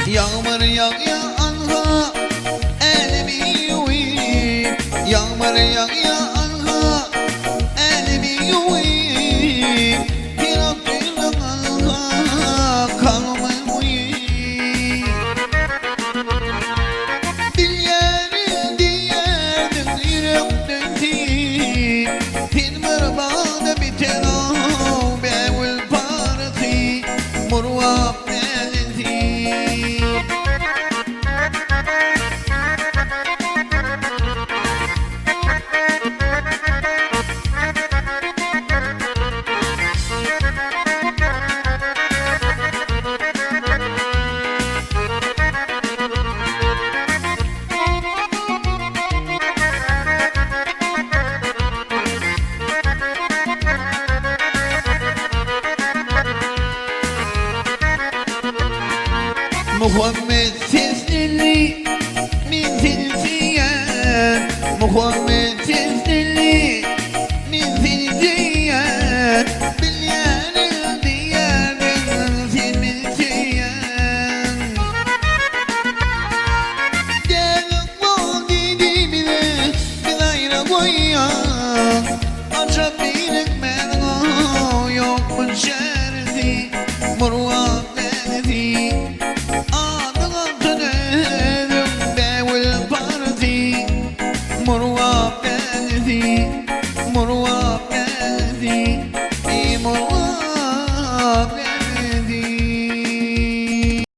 Yağmur yağanha elimi yuvayım. Yağmur yağanha elimi yuvayım. Bir aklımdan anha kalmayayım. Bir yerin diyerdin yürekten değil. Bir mırbağda biten o bevül parti. Murvap Muhammed sesli min zilziyen, Muhammed sesli min zilziyen, bil yerin diyerdin zilziyen. Gelin bu didimine bir gayrı koyan, acaba bilek ben o yokmuş şerzi, murvat beni. Murvap beni